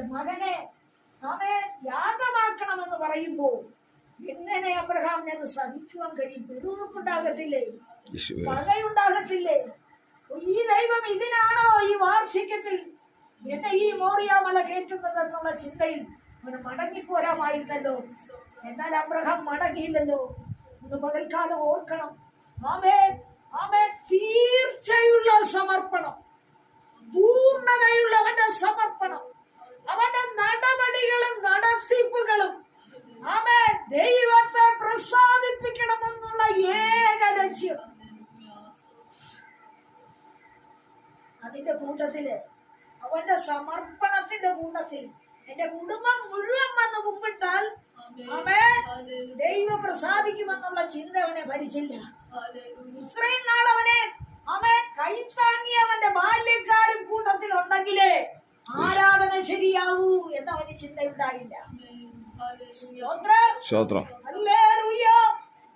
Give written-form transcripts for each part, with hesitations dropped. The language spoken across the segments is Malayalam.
തന്റെ മകനെ യാഗമാക്കണമെന്ന് പറയുമ്പോൾ എങ്ങനെ അബ്രഹാമിനെ അത് സഹിക്കുവാൻ കഴിയും? പെരുവുറുപ്പുണ്ടാകത്തില്ലേ? പകയുണ്ടാകത്തില്ലേ? ഈ ദൈവം ഇതിനാണോ ഈ വാർഷികത്തിൽ എന്നെ ഈ മോറിയ മല കയറ്റുന്നത് എന്നുള്ള ചിന്തയിൽ അവന് മടങ്ങിപ്പോരാമായിരുന്നല്ലോ. എന്നാൽ അബ്രഹാം മടങ്ങിയില്ലല്ലോ. ഇന്ന് പകൽക്കാലം ഓർക്കണം. തീർച്ചയുള്ള സമർപ്പണം, പൂർണ്ണതയുള്ള അവന്റെ സമർപ്പണം, അവന്റെ നടപടികളും നടത്തിപ്പുകളും ദൈവത്തെ പ്രസാദിപ്പിക്കണമെന്നുള്ള ഏക ലക്ഷ്യം. അതിന്റെ കൂട്ടത്തില് അവന്റെ സമർപ്പണത്തിന്റെ കൂട്ടത്തിൽ എന്റെ കുടുംബം മുഴുവൻ വന്ന് കുമ്പിട്ടാൽ ദൈവം പ്രസാദിക്കുമെന്നുള്ള ചിന്ത അവനെ ഭരിച്ചില്ല. ഇത്രയും നാൾ അവനെ കൈത്താങ്ങി അവന്റെ ബാല്യക്കാരും കൂട്ടത്തിൽ ഉണ്ടെങ്കിലേ ആരാധന ശരിയാവൂ എന്നവന് ചിന്തയുണ്ടായില്ല.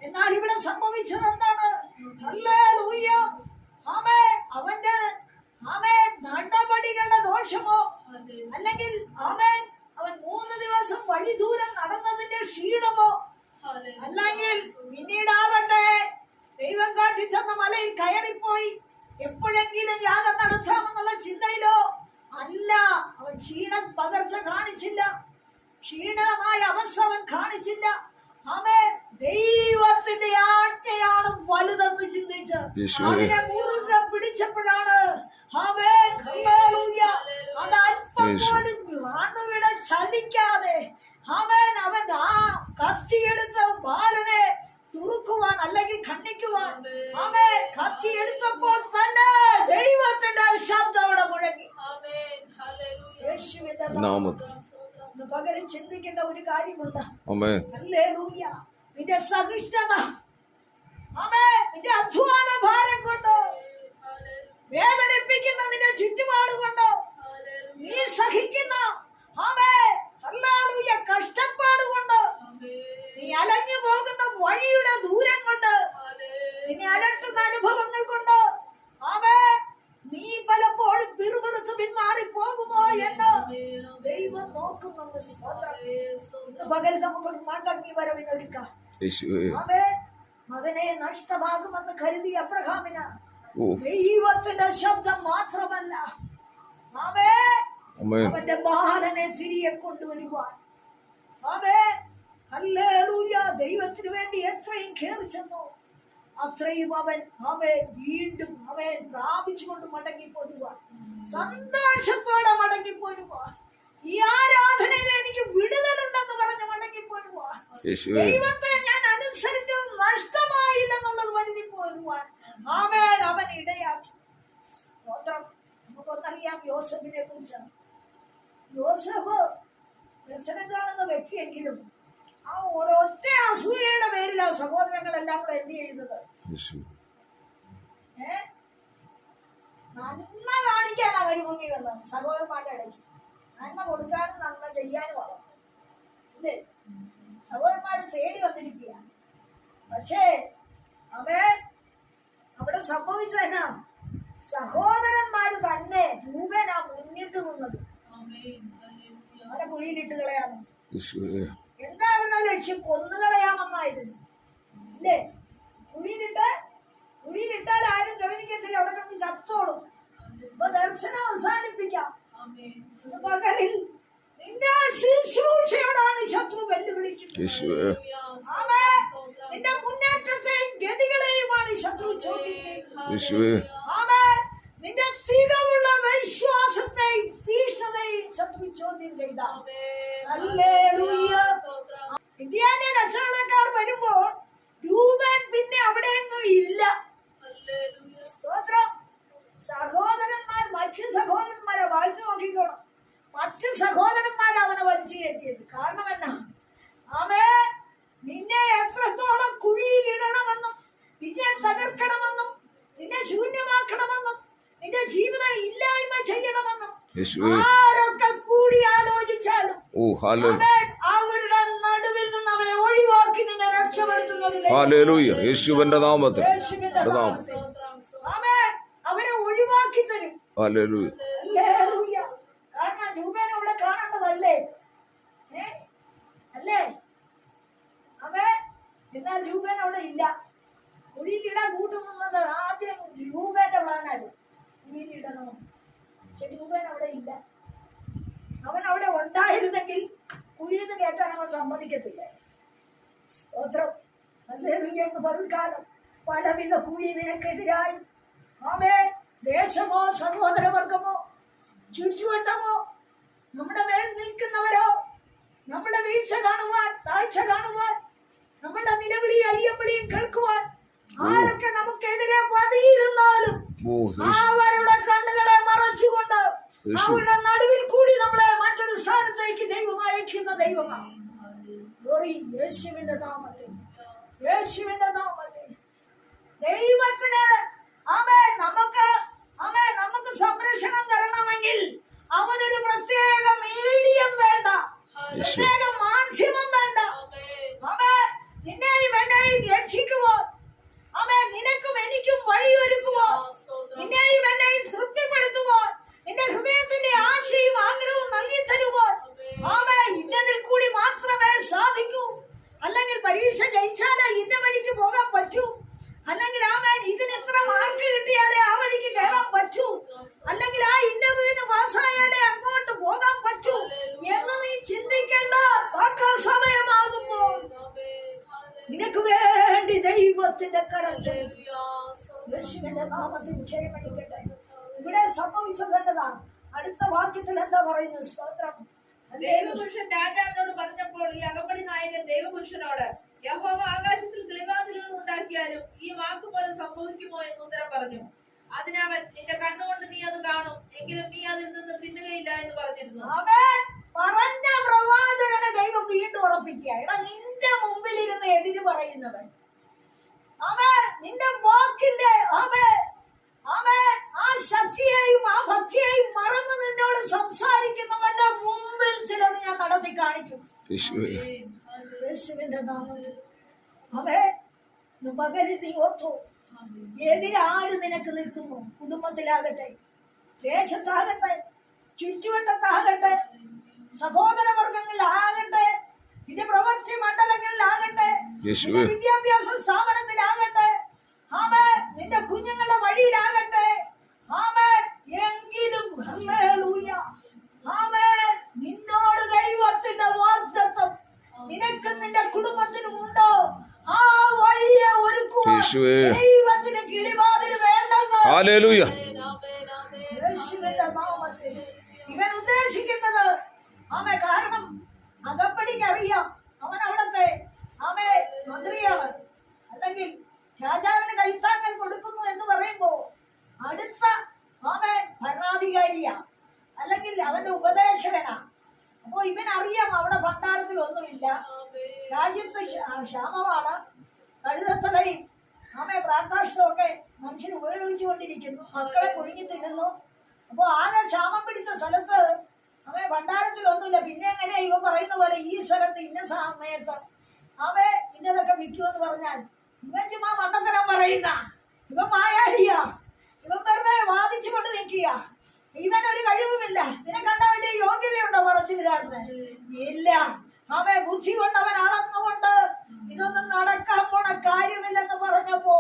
എന്നാൽ ഇവിടെ സംഭവിച്ചത് എന്താണ്? അവന്റെ നടപടികളുടെ ദോഷമോ അല്ലെങ്കിൽ അവൻ 3 ദിവസം വഴി ദൂരം നടന്നതിന്റെ ക്ഷീണമോ അല്ലെങ്കിൽ പിന്നീടാവട്ടെ ദൈവം കാട്ടിത്തന്ന മലയിൽ കയറിപ്പോയി എപ്പോഴെങ്കിലും യാഗം നടത്താമെന്നുള്ള ചിന്തയിലോ അല്ല. അവൻ പകർച്ച കാണിച്ചില്ല, ക്ഷീണമായ അവസ്ഥ അവൻ കാണിച്ചില്ല. ദൈവത്തിന്റെ ആജ്ഞയാണ് വലുതെന്ന് ചിന്തിച്ച് അവനെ മുറുകെ പിടിച്ചപ്പോഴാണ് അത് അല്പം പോലും ആണുവിടെ ചലിക്കാതെ അവൻ ആ കത്തിയെടുത്ത ബാലനെ തുറുക്കുവാൻ അല്ലെങ്കിൽ ഖണ്ഡിക്കുവാൻ കത്തിയെടുത്തപ്പോൾ തന്നെ ദൈവത്തിന്റെ ശബ്ദം അവിടെ മുഴങ്ങി. പകരം ചിന്തിക്കേണ്ട ഒരു കാര്യമുണ്ട്. നിന്റെ സഹിഷ്ണുത, നിന്റെ അധ്വാന ഭാരം കൊണ്ടോ വേദനിപ്പിക്കുന്ന നിന്റെ ചുറ്റുപാട് കൊണ്ടോ നീ സഹിക്കുന്ന കഷ്ടപ്പാട് കൊണ്ട് നീ അലഞ്ഞു പോകുന്ന വഴിയുടെ ദൂരം കൊണ്ട് നിന്നെ അലട്ടുന്ന അനുഭവങ്ങൾ കൊണ്ട് നീ പലപ്പോഴും പിറുപിറുത്ത് പിന്മാറി പോകുമോ എന്ന് ദൈവം നോക്കുന്നുണ്ട്. പകൽ നമുക്കൊരു മടങ്ങി വരവിനൊരുക്കാം. മകനെ നഷ്ടമാകുമെന്ന് കരുതി അബ്രഹാമിന് ദൈവത്തിന്റെ ശബ്ദം മാത്രമല്ല അവന്റെ ബാലനെ തിരികെ കൊണ്ടുവരുവാൻ ദൈവത്തിന് വേണ്ടി എത്രയും കേറിച്ചെന്നോ അത്രയും അവൻ വീണ്ടും പ്രാപിച്ചുകൊണ്ട് മടങ്ങിപ്പോരുവാൻ, സന്തോഷത്തോടെ മടങ്ങിപ്പോരുവാൻ, ഈ ആരാധനയിൽ എനിക്ക് വിടുതലുണ്ടെന്ന് പറഞ്ഞ് മടങ്ങിപ്പോരുവാൻ, ദൈവത്തെ ഞാൻ അനുസരിച്ചത് നഷ്ടമായില്ലെന്നുള്ളത് വരുതി പോരുവാൻ അവൻ ഇടയാക്കി. നമുക്കൊന്നറിയാം യോസഫിനെ കുറിച്ചാണ്. യോസഫ് ദർശനം കാണുന്ന വ്യക്തിയെങ്കിലും ആ ഒരൊറ്റ അസൂയയുടെ പേരിൽ ആ സഹോദരങ്ങളെല്ലാം കൂടെ എന്ത് ചെയ്യുന്നത്? നന്മ കാണിക്കാൻ അവർ മുങ്ങി വന്നത്. സഹോദരന്മാരുടെ ഇടയ്ക്ക് നന്മ കൊടുക്കാനും നന്മ ചെയ്യാനും ആവാം ഇല്ലേ? സഹോദരന്മാര് തേടി വന്നിരിക്കുക. പക്ഷേ അവിടെ സംഭവിച്ചതെന്നാ? സഹോദരന്മാര് തന്നെ രൂപേനാ മുന്നിട്ട് നിന്നത് അവരെ കുഴിയിലിട്ട് കളയാമോ? എന്താ അവരുടെ ലക്ഷ്യം? കൊന്നുകളയാമെന്നായിരുന്നു ഇല്ലേ? കുഴിയിലിട്ടാൽ ആരും ഗവനിക്കത്തില്ല, അവിടെ കിടന്ന് ചത്തോളും. ഇപ്പൊ ദർശനം അവസാനിപ്പിക്കാം. പകലിൽ നിന്റെ ശുശ്രൂഷയോടാണ് ശത്രു വെല്ലുവിളിക്കുന്നത്. നിന്റെ മുന്നേറ്റത്തെയും ഗതികളെയുമാണ് ശത്രു ചോദിക്കുന്നത്. നിന്റെ സ്ഥിരമുള്ള വിശ്വാസത്തെയും തീഷ്ണതയും ശത്രു ചോദ്യം ചെയ്ത ഇന്ത്യാന്റെ കച്ചവടക്കാർ വരുമ്പോൾ രൂപൻ പിന്നെ അവിടെയൊന്നും ഇല്ല. സ്തോത്രം. സഹോദരന്മാർ മറ്റു സഹോദരന്മാരെ വായിച്ചു നോക്കിക്കോണം. മറ്റു സഹോദരന്മാരെ അവനെ വലിച്ചു കയറ്റിയത് കാരണം എന്നാ? നിന്നെ എത്രത്തോളം കുഴിയിലിടണമെന്നും നിന്നെ തകർക്കണമെന്നും നിന്നെ ശൂന്യമാക്കണമെന്നും നിന്റെ ജീവിതം ഇല്ലായ്മ ചെയ്യണമെന്നും ആരൊക്കെ കൂടി ആലോചിച്ചാലും അവരുടെ നടുവിൽ നിന്ന് അവനെ ഒഴിവാക്കി നിന്നെ രക്ഷപ്പെടുത്തുന്നതിൽ യേശുവിന്റെ നാമത്തിൽ അവരെ ഒഴിവാക്കി തരും. കാരണം രൂപേനെ ഇവിടെ കാണേണ്ടത് അല്ലേ? അല്ലേ? അവൻ എന്നാൽ രൂപൻ അവിടെ ഇല്ല. കുഴിയിലിടാൻ കൂട്ടുന്നത് ആദ്യം രൂപന്റെ പ്ലാനായിരുന്നു, കുഴിയിലിടണം. പക്ഷെ രൂപൻ അവിടെ ഇല്ല. അവൻ അവിടെ ഉണ്ടായിരുന്നെങ്കിൽ കുഴിയിൽ കേട്ടാൻ അവൻ സമ്മതിക്കത്തില്ല. സ്തോത്രം. ഹല്ലേലൂയ. പകൽക്കാലം പലവിധ കുഴി നിനക്കെതിരായി. ആമേൻ. ദേശമോ സഹോദരവർഗമോ ചുറ്റുവട്ടമോ നമ്മുടെ മേൽ നിൽക്കുന്നവരോ നമ്മുടെ വീഴ്ച കാണുവാൻ, താഴ്ച കാണുവാൻ, നമ്മുടെ നിലവിളിയും അയ്യവിളിയും കേൾക്കുവാൻ ആരൊക്കെ നമുക്കെതിരെ പതിയിരുന്നാലും അവരുടെ കണ്ണുകളെ മറച്ചുകൊണ്ട് അവരുടെ നടുവിൽ കൂടി നമ്മളെ മറ്റൊരു സ്ഥാനത്തേക്ക് ദൈവം അയക്കുന്ന ദൈവമാണ്. യേശുവിന്റെ നാമത്തിൽ, യേശുവിന്റെ നാമത്തിൽ ദൈവത്തിന് നമുക്ക് സംരക്ഷണം തരണമെങ്കിൽ അവനൊരു പ്രത്യേക മീഡിയം വേണ്ട, പ്രത്യേക മാധ്യമം വേണ്ട. നിന്നെയും എന്നെയും രക്ഷിക്കുവോ, നിനക്കും എനിക്കും വഴിയൊരുക്കുവോ, നിന്നെയും എന്നെയും തൃപ്തിപ്പെടുത്തുവോ, നിന്റെ ഹൃദയത്തിന്റെ ആശയും ആഗ്രഹവും നൽകി തരുവോ. ഇന്നതിൽ കൂടി മാത്രമേ സാധിക്കൂ. അല്ലെങ്കിൽ പരീക്ഷ ജയിച്ചാലേ ഇന്ന വഴിക്ക് പോകാൻ പറ്റൂ, അല്ലെങ്കിൽ ഇതിന് ഇത്ര മാർക്ക് കിട്ടിയാലേ ആ വഴിക്ക് കയറാൻ പറ്റൂ, അല്ലെങ്കിൽ ആ ഇന്റർവ്യൂവിന് പാസ്സായാലേ അങ്ങോട്ട് പോകാൻ പറ്റൂ എന്ന് നീ ചിന്തിക്കേണ്ട. സമയമാകുമ്പോൾ നിനക്ക് വേണ്ടി ദൈവത്തിന്റെ കരം യേശുവിന്റെ നാമത്തിൽ ക്ഷയമണിക്കട്ടെ. ഇവിടെ സംഭവിച്ചത് എന്നതാണ്. അടുത്ത വാക്യത്തിൽ എന്താ പറയുന്നത്? സ്തോത്രം. ദൈവപുരുഷൻ രാജാവിനോട് പറഞ്ഞപ്പോൾ ഈ അകമ്പടി നായകൻ ദൈവപുരുഷനോട്, യഹോവ ആകാശത്തിൽ കിളിവാതിലുകൾ ഉണ്ടാക്കിയാലും ഈ വാക്കുപോലെ സംഭവിക്കുമോ എന്ന് ഉത്തരം പറഞ്ഞു. അതിനവൻ, നിന്റെ കണ്ണുകൊണ്ട് നീ അത് കാണും, എങ്കിലും നീ അതിൽ നിന്ന് തിന്നുകയില്ല എന്ന് പറഞ്ഞിരുന്നു. അവൻ പറഞ്ഞ പ്രവാചകനെ ദൈവം വീണ്ടും ഉറപ്പിക്കുക. നിന്റെ മുമ്പിൽ ഇരുന്ന് എതിര് പറയുന്നവൻ, നിന്റെ വാക്കിന്റെ ആ ശക്തിയെയും ആ ഭക്തിയെയും മറന്ന് നിന്നോട് സംസാരിക്കുന്നവന്റെ മുമ്പിൽ ചിലത് ഞാൻ നടത്തി കാണിക്കും. യേശുവിന്റെ നാമത്തിൽ പകലിൽ നീ ഓർത്തു, എതിരാര് നിനക്ക് നിൽക്കുന്നു? കുടുംബത്തിലാകട്ടെ, ദേശത്താകട്ടെ, ചുറ്റുവട്ടത്താകട്ടെ, സഹോദരവർഗങ്ങളിലാകട്ടെ, നിന്റെ പ്രവൃത്തി മണ്ഡലങ്ങളിലാകട്ടെ, വിദ്യാഭ്യാസ സ്ഥാപനത്തിലാകട്ടെ, നിന്റെ കുഞ്ഞുങ്ങളുടെ വഴിയിലാകട്ടെ, എങ്കിലും നിന്നോട് ദൈവത്തിന്റെ വാഗ്ദത്തം നിനക്കും നിന്റെ കുടുംബത്തിനും ഉണ്ടോ? ആ വഴിയെ ഒരുക്കുവാൻ ദൈവത്തിന് കിളിവാതിൽ വേണ്ടെന്ന് യേശുവിന്റെ നാമത്തിൽ ഇവൻ ഉദ്ദേശിക്കുന്നത്. കാരണം അകപ്പടിക്ക് അറിയാം അവൻ അവിടത്തെ മന്ത്രിയാണ്, അല്ലെങ്കിൽ രാജാവിന് കൈത്താങ്ങൽ കൊടുക്കുന്നു എന്ന് പറയുമ്പോ അടുത്ത ഭരണാധികാരിയാ, അല്ലെങ്കിൽ അവന്റെ ഉപദേശകനാ. അപ്പൊ ഇവൻ അറിയാം അവിടെ ഭണ്ഡാരത്തിൽ ഒന്നുമില്ല, രാജ്യത്ത് ക്ഷാമമാണ്, കഴുതത്തലയും പ്രാകാശവും ഒക്കെ മനുഷ്യൻ ഉപയോഗിച്ചുകൊണ്ടിരിക്കുന്നു, മക്കളെ കുടുങ്ങി തിന്നുന്നു. അപ്പൊ ആകെ ക്ഷാമം പിടിച്ച സ്ഥലത്ത് ഭണ്ഡാരത്തിൽ ഒന്നുമില്ല. പിന്നെ എങ്ങനെയാ ഇവ പറയുന്ന പോലെ ഈ സ്ഥലത്ത് ഇന്ന സമയത്ത് ഇന്നതൊക്കെ വിൽക്കുമെന്ന് പറഞ്ഞാൽ ഇവൻ ചുമ്മാ മണ്ടത്തരം പറയുന്ന, ഇവൻ മായാടിയാ, ഇവൻ വെറുതെ വാദിച്ചു കൊണ്ട് നിൽക്കുക. ഇവനൊരു കഴിവുമില്ല. പിന്നെ കണ്ട വലിയ യോഗ്യതയുണ്ടോ പറച്ചിലുകാരന്? ഇല്ല. ബുദ്ധി കൊണ്ട് അവൻ അളന്നുകൊണ്ട് ഇതൊന്നും നടക്കാൻ പോണ കാര്യമില്ലെന്ന് പറഞ്ഞപ്പോ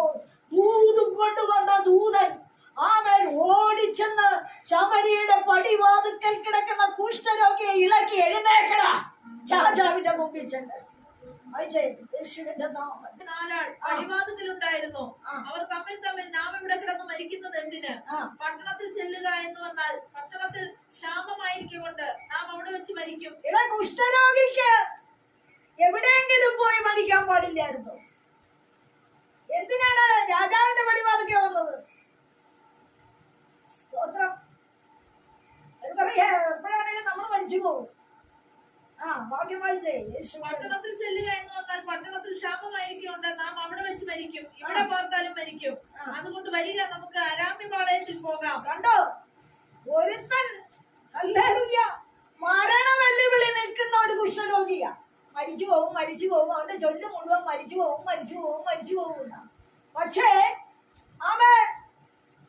ദൂതും കൊണ്ടുവന്ന ദൂതൻ ഓടിച്ചെന്ന് ശബരിയുടെ പടിവാതുക്കൽ കിടക്കുന്ന കുഷ്ഠരോഗിയെ ഇളക്കി എഴുന്നേക്കട രാജാവിന്റെ മുമ്പിൽ ചെന്ന്. നാലാൾ പടിവാതിലുണ്ടായിരുന്നു. അവർ തമ്മിൽ നാം ഇവിടെ കിടന്ന് മരിക്കുന്നത് എന്തിന്? പട്ടണത്തിൽ ചെല്ലുക എന്ന് വന്നാൽ പട്ടണത്തിൽ ക്ഷാമമായിരിക്കൊണ്ട് നാം അവിടെ വെച്ച് മരിക്കും. കുഷ്ഠരോഗിക്ക് എവിടെയെങ്കിലും പോയി മരിക്കാൻ പാടില്ലായിരുന്നു. എന്തിനാണ് രാജാവിന്റെ പടിവാതിക്കെ വന്നത്? സ്തോത്രം. എപ്പോഴാണെങ്കിലും നമ്മൾ മരിച്ചു പോകും. പട്ടണത്തിൽ ചെല്ലുക എന്ന് പറഞ്ഞാൽ പട്ടണത്തിൽ ക്ഷാമമായിരിക്കുകൊണ്ട് നാം അവിടെ വെച്ച് മരിക്കും, ഇവിടെ പാർത്താലും മരിക്കും. അതുകൊണ്ട് വരിക, നമുക്ക് അരാമ്യപാളയത്തിൽ പോകാം. കണ്ടോ, ഒരുത്തൻ മരണ വെല്ലുവിളി നിൽക്കുന്ന ഒരു കുഷ്ഠരോഗിയാ. മരിച്ചു പോകും, മരിച്ചു പോകും, അവന്റെ ചൊല്ല് മുഴുവൻ മരിച്ചു പോകും, മരിച്ചു പോകും, മരിച്ചു പോകും. പക്ഷേ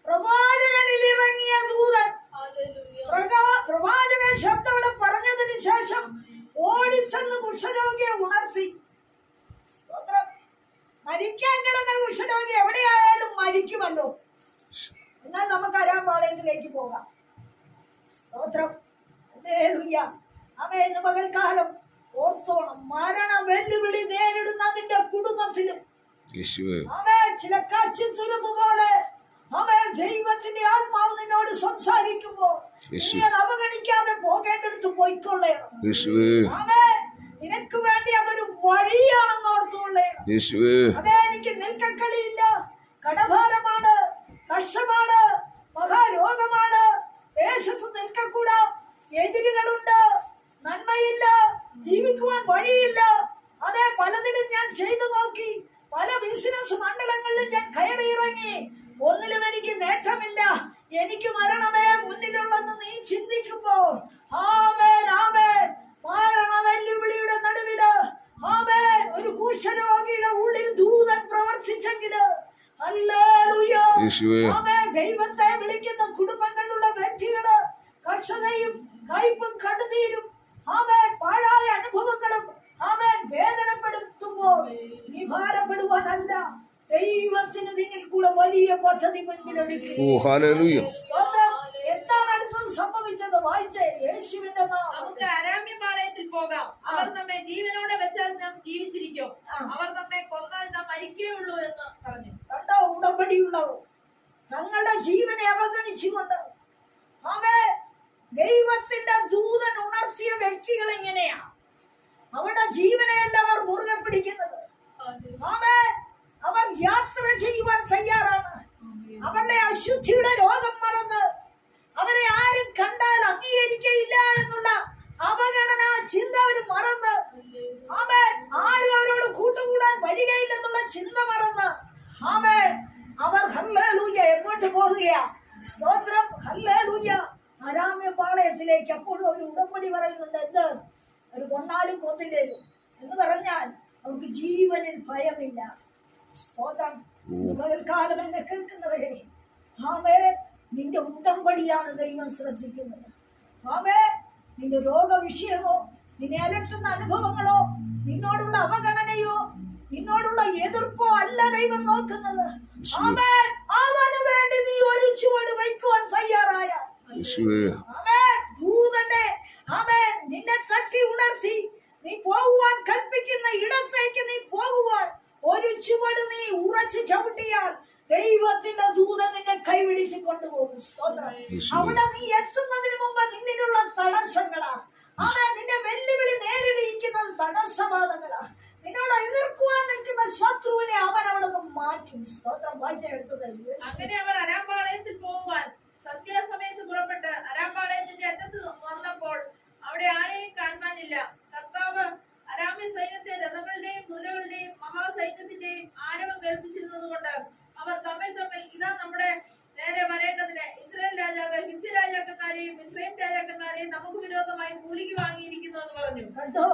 പ്രവാചകനിൽ ഇറങ്ങിയ ദൂതൻ പ്രവാചകൻ ശബ്ദം പറഞ്ഞതിന് ശേഷം ഓടിച്ചെന്ന് കുഷ്ഠരോഗിയെ ഉണർത്തി. സ്തോത്രം. മരിക്കാൻ കിടന്ന കുഷ്ഠരോഗി എവിടെയായാലും മരിക്കുമല്ലോ. എന്നാൽ നമുക്ക് അരാമ്പാളയത്തിലേക്ക് പോകാം. സ്തോത്രം. ഹല്ലേലൂയ. അവൻ ഇന്ന് പകൽക്കാലം ഓർത്തോണം, മരണ വെല്ലുവിളി നേരിടുന്ന നിന്റെ കുടുംബത്തിലും അവൻ ചില കാച്ചിത്തുരുമ്പ് പോലെ അവൻ ദൈവത്തിന്റെ ആത്മാവ് നിന്നോട് സംസാരിക്കുമ്പോ നീ അത് അവഗണിക്കാതെ പോകേണ്ടടുത്ത് പോയിക്കൊള്ളേണം. അവൻ നിനക്ക് വേണ്ടി അതൊരു വഴിയാണെന്ന് ഓർത്തുകൊള്ളേണം. അതെ, എനിക്ക് നിൽക്കക്കളിയില്ല, കടഭാരമാണ്, കഷ്ടമാണ്, മഹാരോഗമാണ്, ദേശത്ത് നിൽക്കൂടാ, എതിരുകളുണ്ട്, നന്മയില്ല, ജീവിക്കുവാൻ വഴിയില്ല. അതെ, പലതിലും ഞാൻ ചെയ്തു നോക്കി, പല ബിസിനസ് മണ്ഡലങ്ങളിലും ഞാൻ കയറിയിറങ്ങി, ഒന്നിലും എനിക്ക് നേട്ടമില്ല, എനിക്ക് മരണമേ മുന്നിലുള്ളെന്ന് നീ ചിന്തിക്കുമ്പോ ആമേൻ ആമേൻ മരണ വെല്ലുവിളിയുടെ നടുവില് ആമേൻ ഒരു കുഷ്ഠരോഗിയുടെ ഉള്ളിൽ ദൂതൻ പ്രവർത്തിച്ചെങ്കില് ഹല്ലേലൂയ. ആമേൻ. ദൈവത്തെ വിളിക്കുന്ന കുടുംബങ്ങളിലുള്ള വ്യക്തികള് കർഷതയും കയ്പും കണ്ണുനീരും ആമേൻ പാഴായ അനുഭവങ്ങളും ആമേൻ വേദനപ്പെടുത്തുമ്പോൾ നീ ഭാരപ്പെടുവാനല്ല, ദൈവത്തിന് നിങ്ങൾ കൂടെ വലിയ പദ്ധതി മുൻപിലൊരുക്കി. എന്താണ് അടുത്തത് സംഭവിച്ചത്? വായിച്ചേ. യേശുവിന്റെ നാമം. നമുക്ക് അരാമ്യ പാളയത്തിൽ പോകാം. അവർ നമ്മെ ജീവനോടെ വെച്ചാൽ നാം ജീവിച്ചിരിക്കും, അവർ നമ്മെ കൊന്നാൽ നാം മരിക്കുകയുള്ളൂ എന്ന് പറഞ്ഞു. കണ്ടോ, ഉടമ്പടിയുള്ളവർ തങ്ങളുടെ ജീവനെ അവഗണിച്ചുകൊണ്ട് ആമേൻ ദൈവത്തിന്റെ ദൂതൻ ഉണർത്തിയ വ്യക്തികൾ എങ്ങനെയാ അവരുടെ ജീവനെയല്ല അവർ മുറുകെ പിടിക്കുന്നത്. ആമേൻ. അവർ യാത്ര ചെയ്യുവാൻ തയ്യാറാണ്. അവരുടെ അശുദ്ധിയുടെ രോഗം മറന്ന് അവരെ ആരും കണ്ടാൽ അംഗീകരിക്കയില്ല എന്നുള്ള അവഗണന ചിന്ത അവർ മറന്ന് ആമേൻ ആരും അവരോട് കൂട്ടുകൂടാൻ വരികയില്ലെന്നുള്ള ചിന്ത മറന്ന് ആമേൻ അവർ ഹല്ലേലൂയ എങ്ങോട്ട് പോകുകയാ? സ്തോത്രം. ഹല്ലേലൂയ. അരാമ്യ പാളയത്തിലേക്ക്. അപ്പോഴും ഒരു ഉടമ്പടി പറയുന്നുണ്ട്. എന്ത്? ഒരു കൊന്നാലും കൊന്നില്ലേലും എന്ന് പറഞ്ഞാൽ അവർക്ക് ജീവനിൽ ഭയമില്ല. സ്തോത്രം. പകൽക്കാലം എന്നെ കേൾക്കുന്നവരെ ആമേ നിന്റെ ഉടമ്പടിയാണ് ദൈവം ശ്രദ്ധിക്കുന്നത്. ആമേ നിന്റെ രോഗവിഷയമോ, നിന്നെ അലട്ടുന്ന അനുഭവങ്ങളോ, നിന്നോടുള്ള അവഗണനയോ, നിന്നോടുള്ള എതിർപ്പോ അല്ല ദൈവം നോക്കുന്നത്. ആമേൻ. അവന് വേണ്ടി നീ ഒരു ചുവട് വയ്ക്കുവാൻ തയ്യാറായ ദൂതനെ ആമേൻ നിന്നെ തട്ടി ഉണർത്തി നീ പോകുവാൻ കൽപ്പിക്കുന്ന ഇടത്തേക്ക് നീ പോകുവാൻ ഒരു ചുവട് നീ ഉറച്ചു ചവിട്ടിയാൽ ദൈവത്തിന്റെ ദൂതൻ നിന്നെ കൈപിടിച്ച് കൊണ്ടുപോകും. സ്തോത്രം. അവിടെ നീ എത്തുന്നതിന് മുമ്പ് നിന്നിലുള്ള തടസ്സങ്ങളാ ആമേൻ നിന്നെ വെല്ലുവിളി നേരിടിയിരിക്കുന്നത് തടസ്സവാദങ്ങളാ. നിന്നോട് എതിർക്കുവാൻ നിൽക്കുന്ന ശത്രുവിനെ അവൻ അവിടെ നിന്ന് മാറ്റും. സ്തോത്രം. വായിച്ചെടുത്തത്. അങ്ങനെ അവർ അരാമ്പാളയത്തിൽ പോകുവാൻ സന്ധ്യാസമയത്ത് പുറപ്പെട്ട് അരാമ്പാളയത്തിന്റെ അറ്റത്ത് വന്നപ്പോൾ അവിടെ ആരെയും കാണാനില്ല. കർത്താവ് അരാമ്യ സൈന്യത്തെ രഥങ്ങളുടെയും കുതിരകളുടെയും മഹാസൈന്യത്തിന്റെയും ആരവം കേൾപ്പിച്ചിരുന്നത് കൊണ്ട് അവർ തമ്മിൽ ഇതാ നമ്മുടെ നേരെ വരേണ്ടതിന് ഇസ്രായേൽ രാജാവ് ഹിത്തി രാജാക്കന്മാരെയും ഇസ്രായേൽ രാജാക്കന്മാരെയും നമുക്ക് വിരോധമായി കൂലിക്ക് വാങ്ങിയിരിക്കുന്നു എന്ന് പറഞ്ഞു. കണ്ടോ,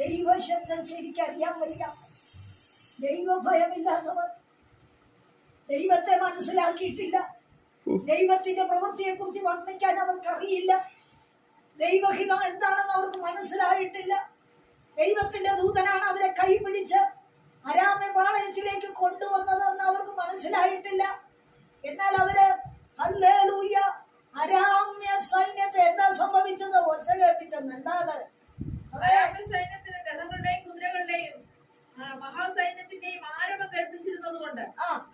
ദൈവശബ്ദം ശരിക്കറിയാൻ വയ്യ. ദൈവഭയമില്ലാത്തവർ ദൈവത്തെ മനസ്സിലാക്കിയിട്ടില്ല. ദൈവത്തിന്റെ പ്രവൃത്തിയെ കുറിച്ച് വർണ്ണിക്കാൻ അവർക്കറിയില്ല. ദൈവഹിതം എന്താണെന്ന് അവർക്ക് മനസ്സിലായിട്ടില്ല. ദൈവത്തിന്റെ ദൂതനാണ് അവരെ കൈപിടിച്ച് അരാമ്യ പാളയത്തിലേക്ക് കൊണ്ടുവന്നതെന്ന് അവർക്ക് മനസ്സിലായിട്ടില്ല. എന്നാൽ അവര് ഹല്ലേലൂയ അരാമ്യ സൈന്യത്തെ എന്താ സംഭവിച്ചത്? ഒച്ച കേൾപ്പിച്ചെന്നല്ലാതെ അരാമ്യ സൈന്യത്തിന് രഥങ്ങളുടെയും കുതിരകളുടെയും മഹാസൈന്യത്തിന്റെയും ആരവം കേൾപ്പിച്ചിരുന്നത് കൊണ്ട്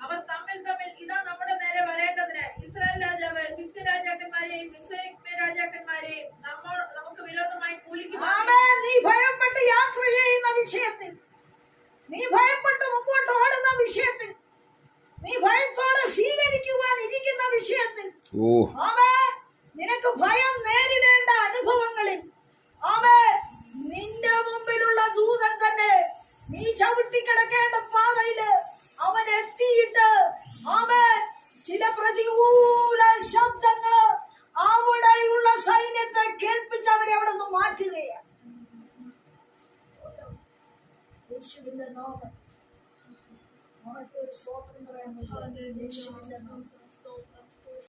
അവർ തമ്മിൽ ഇതാ നമ്മുടെ നേരെ വരേണ്ടതിന് ഇസ്രായേൽ രാജാവ് ഹിത്തി രാജാക്കന്മാരെയും ഇസ്രായേൽ രാജാക്കന്മാരെയും നമുക്ക് വിരോധമായി കൂലിക്ക് നീ ഭയപ്പെട്ട് യാത്ര ചെയ്യുന്ന വിഷയത്തിൽ, നീ ഭയപ്പെട്ട് മുമ്പോട്ട് ഓടുന്ന വിഷയത്തിൽ, നീ ഭയത്തോടെ സ്വീകരിക്കുവാൻ ഇരിക്കുന്ന വിഷയത്തിൽ നിനക്ക് ഭയം നേരിടേണ്ട അനുഭവങ്ങളിൽ നിന്റെ മുമ്പിലുള്ള ദൂതൻ തന്നെ നീ ചവിട്ടിക്കിടക്കേണ്ട പാതയില് അവൻ എത്തിയിട്ട് ചില പ്രതികൂല ശബ്ദങ്ങള് അവിടെയുള്ള സൈന്യത്തെ കേൾപ്പിച്ച് അവരെ അവിടെ നിന്ന് മാറ്റുകയാണ്. യേശുവിന്റെ നാമം. സ്വതന്ത്രം പറയാൻ